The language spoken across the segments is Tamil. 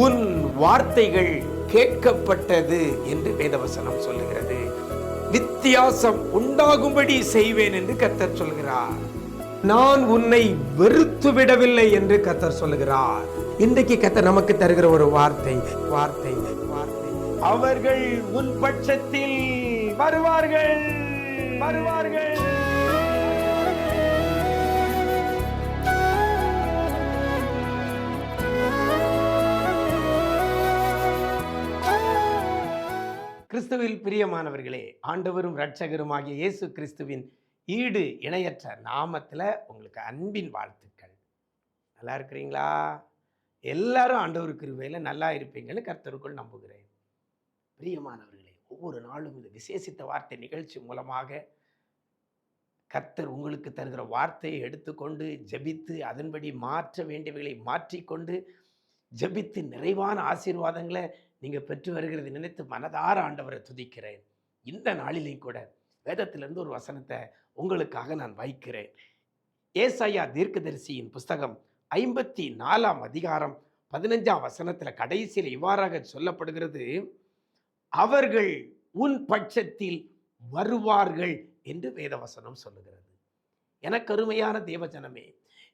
உன் வார்த்தைகள் கேட்கப்பட்டது என்று வேதவசனம் சொல்லுகிறது. வித்தியாசம் உண்டாகும்படி செய்வேன் என்று கர்த்தர் சொல்கிறார். நான் உன்னை வெறுத்து விடவில்லை என்று கர்த்தர் சொல்லுகிறார். இன்றைக்கு கர்த்தர் நமக்கு தருகிற ஒரு வார்த்தை வார்த்தை வார்த்தை அவர்கள் உன் பட்சத்தில் வருவார்கள் வருவார்கள். கிறிஸ்துவில் பிரியமானவர்களே, ஆண்டவரும் இரட்சகருமாகிய இயேசு கிறிஸ்துவின் ஈடு இணையற்ற நாமத்தில் உங்களுக்கு அன்பின் வாழ்த்துக்கள். நல்லா இருக்கிறீங்களா? எல்லாரும் ஆண்டவர் கிருபையில் நல்லா இருப்பீங்கன்னு கர்த்தருக்குள் நம்புகிறேன். பிரியமானவர்களே, ஒவ்வொரு நாளும் இந்த விசேஷித்த வார்த்தை நிகழ்ச்சி மூலமாக கர்த்தர் உங்களுக்கு தருகிற வார்த்தையை எடுத்துக்கொண்டு ஜெபித்து அதன்படி மாற்ற வேண்டியவைகளை மாற்றிக்கொண்டு ஜெபித்து நிறைவான ஆசீர்வாதங்களை நீங்கள் பெற்று வருகிறது நினைத்து மனதார ஆண்டவரை துதிக்கிறேன். இந்த நாளிலையும் கூட வேதத்திலிருந்து ஒரு வசனத்தை உங்களுக்காக நான் வைக்கிறேன். ஏசாயா தீர்க்கதரிசியின் புஸ்தகம் 54 அதிகாரம் 15 வசனத்தில் கடைசியில் இவ்வாறாக சொல்லப்படுகிறது, அவர்கள் உன் பட்சத்தில் வருவார்கள் என்று வேதவசனம் சொல்லுகிறது. எனக்கு அருமையான தேவஜனமே,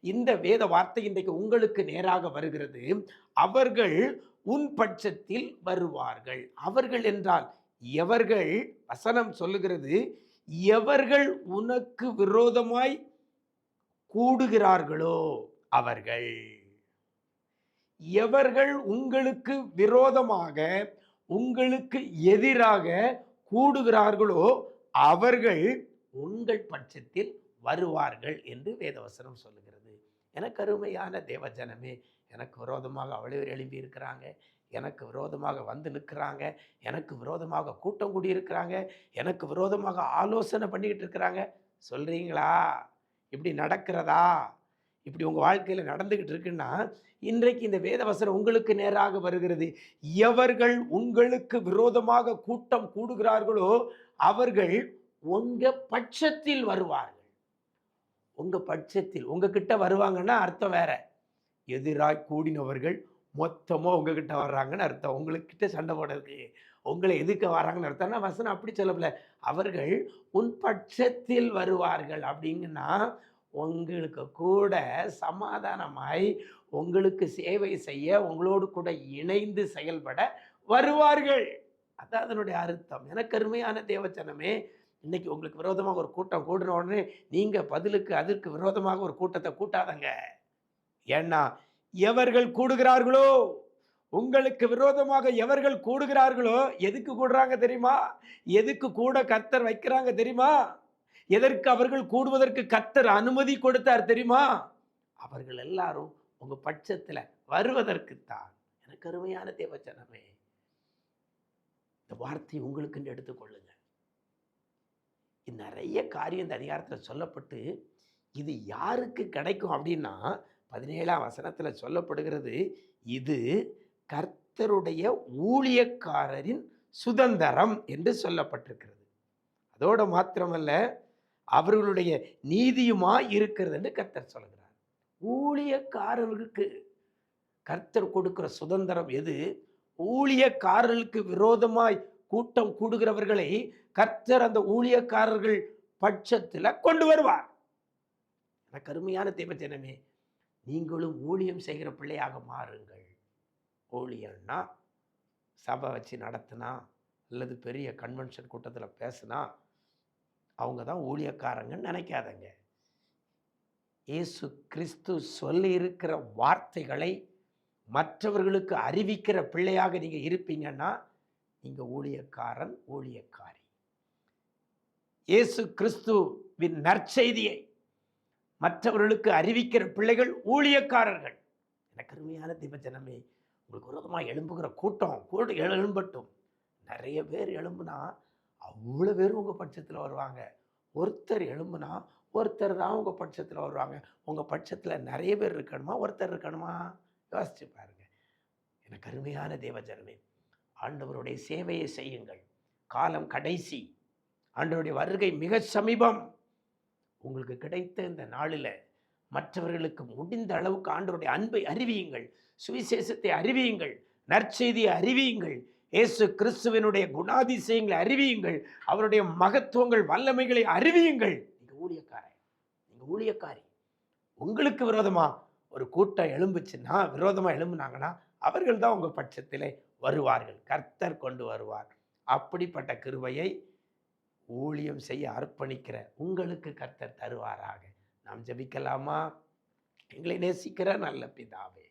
இந்த வேத வார்த்தை இன்றைக்கு உங்களுக்கு நேராக வருகிறது. அவர்கள் உன் பட்சத்தில் வருவார்கள். அவர்கள் என்றால் எவர்கள்? வசனம் சொல்லுகிறது, எவர்கள் உனக்கு விரோதமாய் கூடுகிறார்களோ அவர்கள். எவர்கள் உங்களுக்கு விரோதமாக உங்களுக்கு எதிராக கூடுகிறார்களோ அவர்கள் உங்கள் பட்சத்தில் வருவார்கள் என்று வேதவசனம் சொல்லுகிறது. எனக்கு அருமையான தேவஜனமே, எனக்கு விரோதமாக அவ்வளவு எழுப்பி இருக்கிறாங்க, எனக்கு விரோதமாக வந்து நிற்கிறாங்க, எனக்கு விரோதமாக கூட்டம் கூடி இருக்கிறாங்க, எனக்கு விரோதமாக ஆலோசனை பண்ணிக்கிட்டு இருக்கிறாங்க. சொல்கிறீங்களா? இப்படி நடக்கிறதா? இப்படி உங்கள் வாழ்க்கையில் நடந்துக்கிட்டு இருக்குன்னா இன்றைக்கு இந்த வேதவசனம் உங்களுக்கு நேராக வருகிறது. எவர்கள் உங்களுக்கு விரோதமாக கூட்டம் கூடுகிறார்களோ அவர்கள் உங்கள் பட்சத்தில் வருவார்கள். உங்கள் பட்சத்தில் உங்ககிட்ட வருவாங்கன்னா அர்த்தம் வேற. எதிராக கூடினவர்கள் மொத்தமாக உங்ககிட்ட வர்றாங்கன்னு அர்த்தம். உங்களுக்கிட்ட சண்டை போடுறதுக்கு உங்களை எதிர்க்க வராங்கன்னு அர்த்தம்னா வசனம் அப்படி சொல்லல. அவர்கள் உன் பட்சத்தில் வருவார்கள் அப்படிங்கன்னா உங்களுக்கு கூட சமாதானமாய் உங்களுக்கு சேவை செய்ய உங்களோடு கூட இணைந்து செயல்பட வருவார்கள். அதான் அதனுடைய அர்த்தம். எனக்கு அருமையான தேவச்சனமே, இன்னைக்கு உங்களுக்கு விரோதமாக ஒரு கூட்டம் கூடின உடனே நீங்கள் பதிலுக்கு அதற்கு விரோதமாக ஒரு கூட்டத்தை கூட்டாதங்க. ஏன்னா எவர்கள் கூடுகிறார்களோ, உங்களுக்கு விரோதமாக எவர்கள் கூடுகிறார்களோ, எதுக்கு கூடுறாங்க தெரியுமா? எதுக்கு கூட கர்த்தர் வைக்கிறாங்க தெரியுமா? எதற்கு அவர்கள் கூடுவதற்கு கர்த்தர் அனுமதி கொடுத்தார் தெரியுமா? அவர்கள் எல்லாரும் உங்க பட்சத்தில் வருவதற்குத்தான். எனக்கு அருமையான தேவச்சனமே, இந்த வார்த்தை உங்களுக்கு எடுத்துக்கொள்ளுங்க. நிறைய காரியம் இந்த அதிகாரத்தில் சொல்லப்பட்டு இது யாருக்கு கிடைக்கும் அப்படின்னா 17 வசனத்தில் சொல்லப்படுகிறது, இது கர்த்தருடைய ஊழியக்காரரின் சுதந்திரம் என்று சொல்லப்பட்டிருக்கிறது. அதோடு மாத்திரமல்ல, அவர்களுடைய நீதியுமாய் இருக்கிறது என்று கர்த்தர் சொல்கிறார். ஊழியக்காரர்களுக்கு கர்த்தர் கொடுக்கிற சுதந்திரம் எது? ஊழியக்காரர்களுக்கு விரோதமாய் கூட்டம் கூடுகிறவர்களை கர்த்தர் அந்த ஊழியக்காரர்கள் பட்சத்தில் கொண்டு வருவார். எனக்கு அருமையான தேவஜனமே, நீங்களும் ஊழியம் செய்கிற பிள்ளையாக மாறுங்கள். ஊழியம்னா சபை வச்சு நடத்தினா அல்லது பெரிய கன்வென்ஷன் கூட்டத்தில் பேசினா அவங்க தான் ஊழியக்காரங்கன்னு நினைக்காதங்க. இயேசு கிறிஸ்து சொல்லி இருக்கிற வார்த்தைகளை மற்றவர்களுக்கு அறிவிக்கிற பிள்ளையாக நீங்கள் இருப்பீங்கன்னா நீங்கள் ஊழியக்காரன், ஊழியக்காரி. இயேசு கிறிஸ்துவின் நற்செய்தியை மற்றவர்களுக்கு அறிவிக்கிற பிள்ளைகள் ஊழியக்காரர்கள். எனக்கு அருமையான தேவஜனமே, உங்களுக்கு விரோதமாக எழும்புகிற கூட்டம் எழும்பட்டும். நிறைய பேர் எழும்புனா அவ்வளோ பேர் உங்கள் பட்சத்தில் வருவாங்க. ஒருத்தர் எழும்புனா ஒருத்தர் தான் உங்கள் பட்சத்தில் வருவாங்க. உங்கள் பட்சத்தில் நிறைய பேர் இருக்கணுமா, ஒருத்தர் இருக்கணுமா? யோசிச்சு பாருங்க. எனக்கு அருமையான தேவஜனமே, ஆண்டவருடைய சேவையை செய்யுங்கள். காலம் கடைசி, ஆண்டவருடைய வருகை மிக சமீபம். உங்களுக்கு கிடைத்த இந்த நாளில் மற்றவர்களுக்கு முடிந்த அளவுக்கு ஆண்டவருடைய அன்பை அறிவியுங்கள், சுவிசேஷத்தை அறிவியுங்கள். நற்செய்தியை அறிவியுங்கள். இயேசு கிறிஸ்துவினுடைய குணாதிசயங்களை அறிவியுங்கள். அவருடைய மகத்துவங்கள் வல்லமைகளை அறிவியுங்கள். நீங்க ஊழியக்காரன், நீங்க ஊழியக்காரி. உங்களுக்கு விரோதமா ஒரு கூட்டம் எழும்புச்சுன்னா, விரோதமா எழும்புனாங்கன்னா, அவர்கள் தான் உங்க பட்சத்திலே வருவார்கள். கர்த்தர் கொண்டு வருவார். அப்படிப்பட்ட கிருபையை ஊழியம் செய்ய அர்ப்பணிக்கிற உங்களுக்கு கர்த்தர் தருவாராக. நாம் ஜெபிக்கலாமா? எங்களை நேசிக்கிற நல்ல பிதாவே,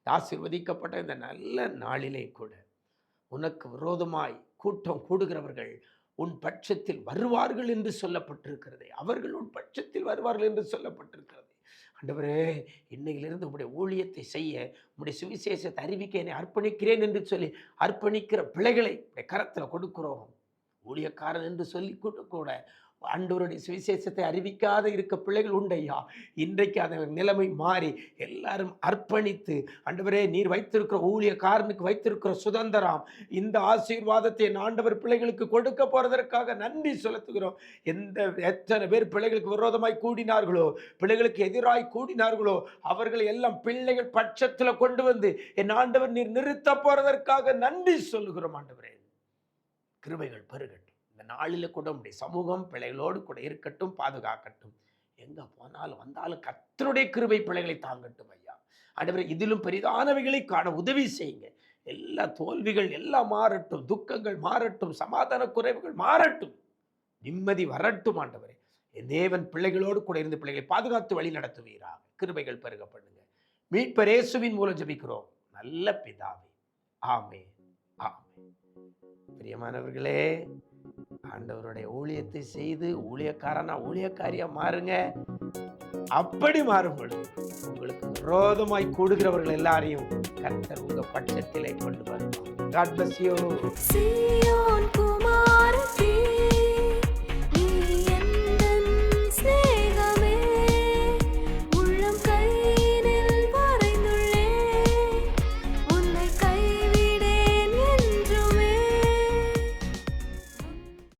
ஆசீர்வதிக்கப்பட்ட இந்த நல்ல நாளிலே கூட உனக்கு விரோதமாய் கூட்டம் கூடுகிறவர்கள் உன் பட்சத்தில் வருவார்கள் என்று சொல்லப்பட்டிருக்கிறது. அவர்கள் உன் பட்சத்தில் வருவார்கள் என்று சொல்லப்பட்டிருக்கிறது. ஆண்டவரே, இன்னையிலிருந்து உம்முடைய ஊழியத்தை செய்ய, உம்முடைய சுவிசேஷத்தை அறிவிக்க என்னை அர்ப்பணிக்கிறேன் என்று சொல்லி அர்ப்பணிக்கிற பிள்ளைகளை கரத்தில் கொடுக்கிறோம். ஊழியக்காரன் என்று சொல்லி கூட ஆண்டவருடைய சுவிசேஷத்தை அறிவிக்காத இருக்க பிள்ளைகள் உண்டையா. இன்றைக்கு அந்த நிலைமை மாறி எல்லாரும் அர்ப்பணித்து, ஆண்டவரே, நீர் வைத்திருக்கிற ஊழியக்காரனுக்கு வைத்திருக்கிற சுதந்திரம், இந்த ஆசீர்வாதத்தை ஆண்டவர் பிள்ளைகளுக்கு கொடுக்க போறதற்காக நன்றி செலுத்துகிறோம். எத்தனை பேர் பிள்ளைகளுக்கு விரோதமாய் கூடினார்களோ, பிள்ளைகளுக்கு எதிராய் கூடினார்களோ, அவர்களை எல்லாம் பிள்ளைகள் பட்சத்தில் கொண்டு வந்து என் ஆண்டவர் நீர் நிறுத்த போறதற்காக நன்றி சொல்லுகிறோம். ஆண்டவரே, கிருபைகள் பெருகட்டும். இந்த நாளில் கூட உடைய சமூகம் பிள்ளைகளோடு கூட இருக்கட்டும், பாதுகாக்கட்டும். எங்க போனாலும் வந்தாலும் கர்த்தருடைய கிருபை பிள்ளைகளை தாங்கட்டும் ஐயா. ஆண்டவரே, இதிலும் பெரிதானவைகளை காண உதவி செய்யுங்க. எல்லா தோல்விகள் எல்லாம் மாறட்டும், துக்கங்கள் மாறட்டும், சமாதான குறைவுகள் மாறட்டும், நிம்மதி வரட்டும். ஆண்டவரே, என் தேவன் பிள்ளைகளோடு கூட இருந்து பிள்ளைகளை பாதுகாத்து வழி நடத்துவீராக. கிருபைகள் பெருக பண்ணுங்க. மீட்பர் இயேசுவின் மூலம் ஜெபிக்கிறோம் நல்ல பிதாவே, ஆமென், ஆமென். பிரியமானவர்களே, ஆண்டவருடைய ஊழியத்தை செய்து ஊழியக்காரனா ஊழியக்காரியா மாறுங்க. அப்படி மாறும்பொழுது உங்களுக்கு விரோதமாய் கூடுகிறவர்கள் எல்லாரையும் கர்த்தர் உங்க பட்சத்திலே கொண்டு வருவார். God bless you.